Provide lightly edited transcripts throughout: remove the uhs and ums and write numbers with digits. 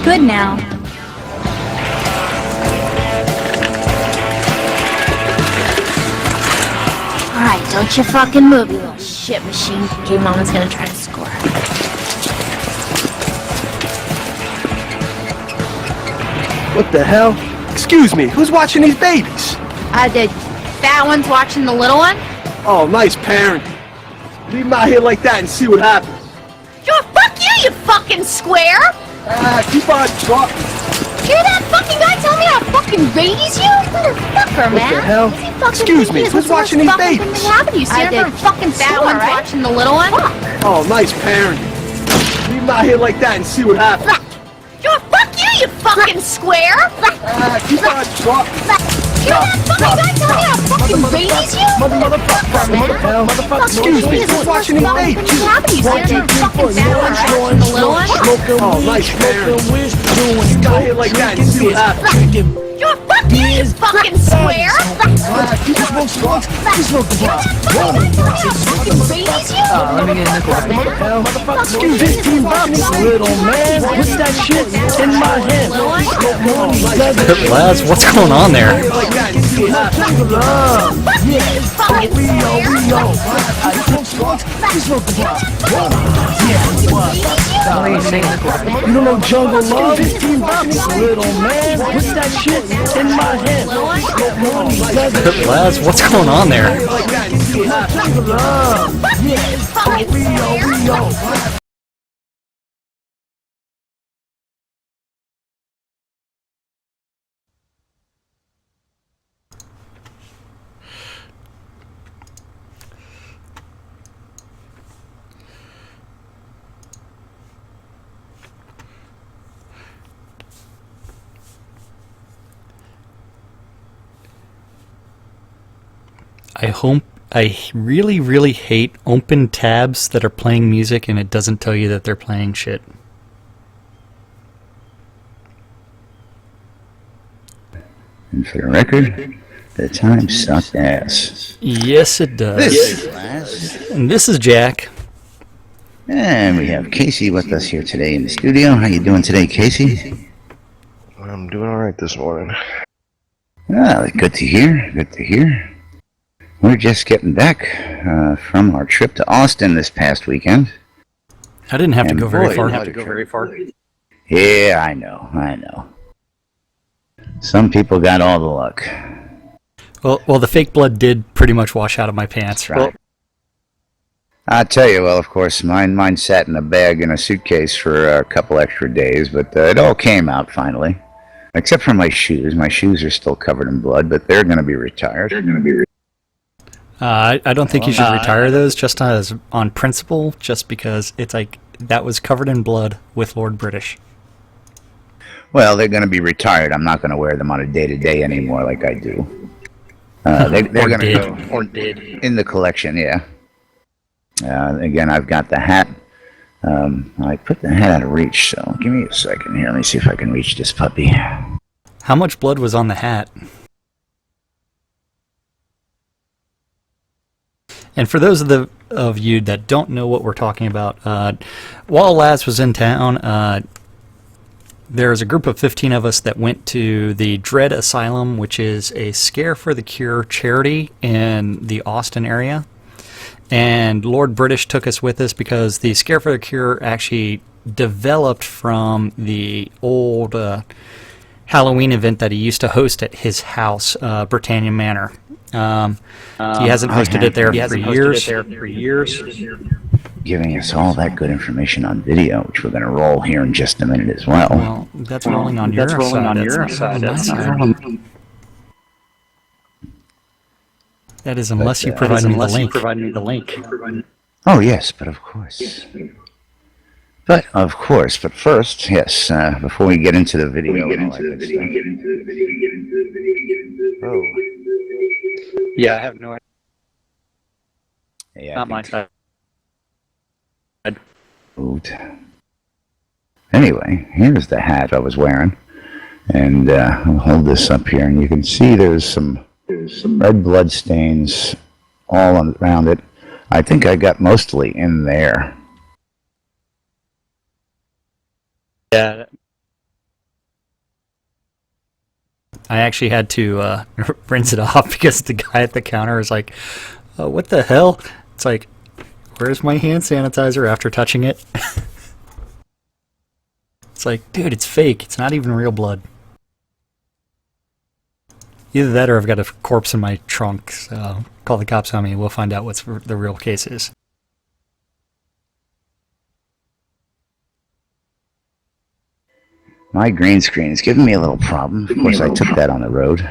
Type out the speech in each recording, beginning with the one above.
good now. Alright, don't you fucking move, you little shit machine. Your mama's gonna try to score. What the hell? Excuse me, who's watching these babies? The fat one's watching the little one? Oh, nice parent. Leave them out here like that and see what happens. Yo, fuck you fucking square! Keep on talking. Hear that fucking guy tell me how to fucking raise you? Motherfucker, man. What the hell? Excuse me, who's watching these babies? You see her fucking fat one watching the little one? Fuck. Oh, nice parent. Leave them out here like that and see what happens. Yo, fuck you fucking square! Keep on talking. Hear that fucking guy tell me how to fucking raise you? Motherfucker, man. Excuse me, who's watching these babies? You see her fucking fat one watching the little one? Oh, nice parent. Leave out here like that and see what happens. Yo, fuck you fucking square! Keep on talking. Let me get a nickel. Excuse me, 15 bucks. Little man, put that shit in my hand. Laz, what's going on there? You don't know jungle love? 15 bucks. Little man, put that shit in my hand. Laz, what's going on there? I really hate open tabs that are playing music and it doesn't tell you that they're playing shit. And for the record, the time sucked ass. Yes, it does. This is Laz. And this is Jack. And we have Casey with us here today in the studio. How you doing today, Casey? I'm doing alright this morning. Ah, good to hear. Good to hear. We're just getting back from our trip to Austin this past weekend. I didn't have to And go very boy, far. Yeah, I know. Some people got all the luck. Well, the fake blood did pretty much wash out of my pants. Right. I tell you, well, of course, mine sat in a bag in a suitcase for a couple extra days, but it all came out finally. Except for my shoes. My shoes are still covered in blood, but they're going to be retired. I don't think you should retire those just as on principle, just because it's like that was covered in blood with Lord British. Well, they're going to be retired. I'm not going to wear them on a day-to-day anymore like I do. They're going to go in the collection, yeah. Again, I've got the hat. I put the hat out of reach, so give me a second here. Let me see if I can reach this puppy. How much blood was on the hat? And for those of you that don't know what we're talking about, while Laz was in town, there's a group of 15 of us that went to the Dread Asylum, which is a Scare for the Cure charity in the Austin area. And Lord British took us with us because the Scare for the Cure actually developed from the old Halloween event that he used to host at his house, Britannia Manor. He hasn't hosted it there for years. Giving us all that good information on video, which we're going to roll here in just a minute as well. Well, that's rolling on your side. That is unless you provide me the link. Oh, yes, but of course. But first, yes, before we get into the video. Oh. Yeah, I have no idea. Yeah, Not my side. Moved. Anyway, here's the hat I was wearing. And I'll hold this up here, and you can see there's some red blood stains all around it. I think I got mostly in there. Yeah. I actually had to rinse it off because the guy at the counter was like, what the hell? It's like, where's my hand sanitizer after touching it? It's like, dude, it's fake. It's not even real blood. Either that or I've got a corpse in my trunk, so call the cops on me. We'll find out what the real case is. My green screen is giving me a little problem. Of course, I took that on the road.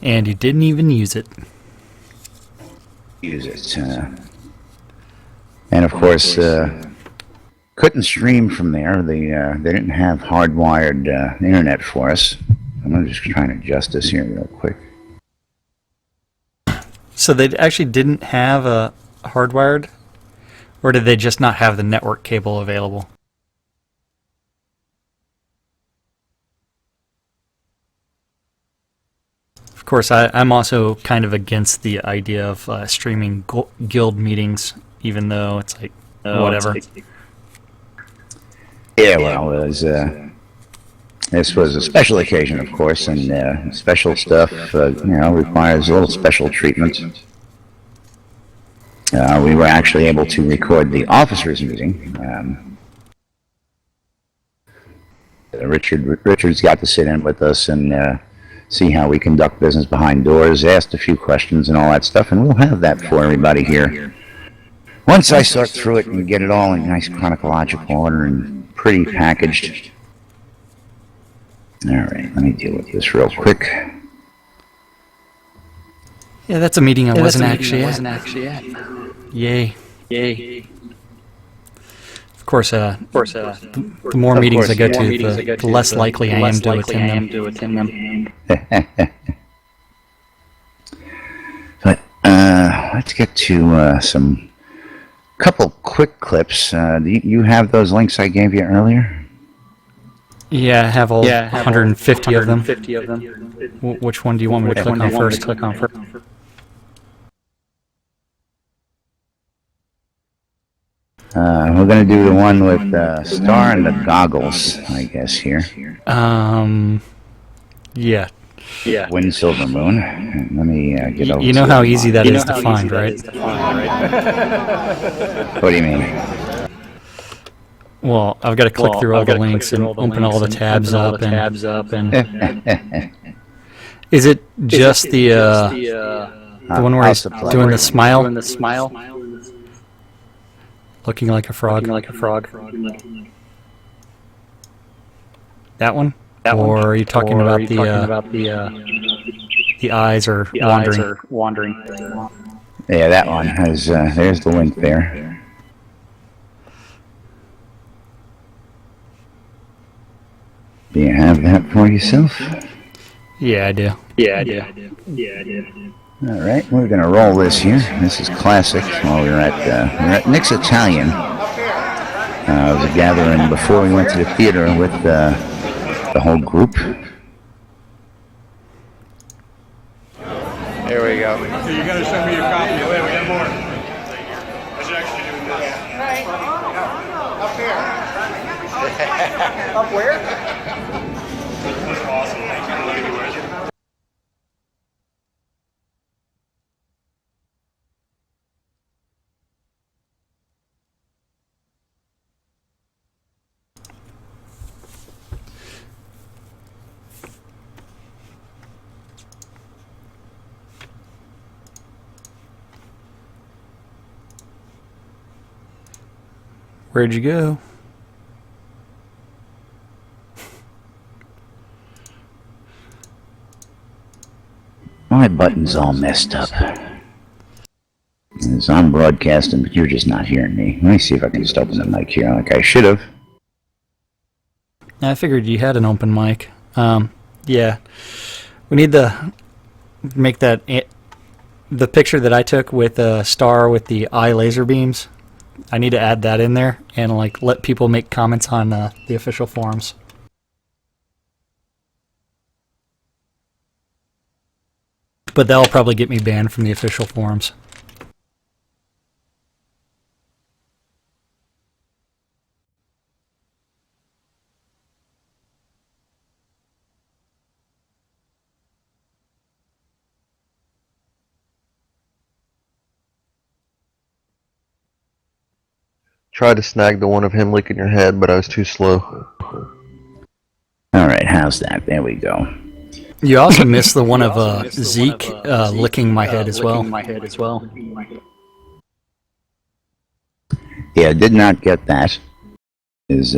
And you didn't even use it. Use it. And of course, couldn't stream from there. They didn't have hardwired internet for us. I'm just trying to adjust this here real quick. So they actually didn't have a hardwired? Or did they just not have the network cable available? Of course, I'm also kind of against the idea of streaming guild meetings, even though it's like, whatever. Yeah, well, this was a special occasion, of course, and special stuff, requires a little special treatment. We were actually able to record the officers' meeting. Richard's got to sit in with us and see how we conduct business behind doors, asked a few questions and all that stuff, and we'll have that for everybody here. Once I sort through it and get it all in nice chronological order and pretty packaged. Alright, let me deal with this real quick. Yeah, that's a meeting I wasn't actually at. Yay. Of course, the more meetings I go to, the less likely I am to attend them. But let's get to some couple quick clips. Do you have those links I gave you earlier? Yeah, I have all 150 of them. Which one do you want me to click on first? We're going to do the one with Starr and the goggles, I guess, here. Yeah. Wind Silver Moon. Let me get over You know how easy that is to find, right? What do you mean? Well, I've got to click through all the links and open all the tabs up. And is it just the one where he's doing the smile? Looking like a frog. That one? Or are you talking about the eyes are wandering? Yeah, that one has. There's the link there. Do you have that for yourself? Yeah, I do. All right, we're gonna roll this here. This is classic. Well, we're at Nick's Italian. It was a gathering before we went to the theater with the whole group. Here we go. So you're gonna send me a copy. Wait, we got more. I should actually do this. Up here. Up where? That's awesome. Thank you. Look at you. Where'd you go? My button's all messed up. It's on broadcasting, but you're just not hearing me. Let me see if I can just open the mic here like I should have. I figured you had an open mic. Yeah. We need to make that the picture that I took with Starr with the eye laser beams. I need to add that in there and like let people make comments on the official forums. But that'll probably get me banned from the official forums. tried to snag the one of him licking your head, but I was too slow. Alright, how's that? There we go. You also missed the one of Zeke licking my head as well. Yeah, did not get that. Is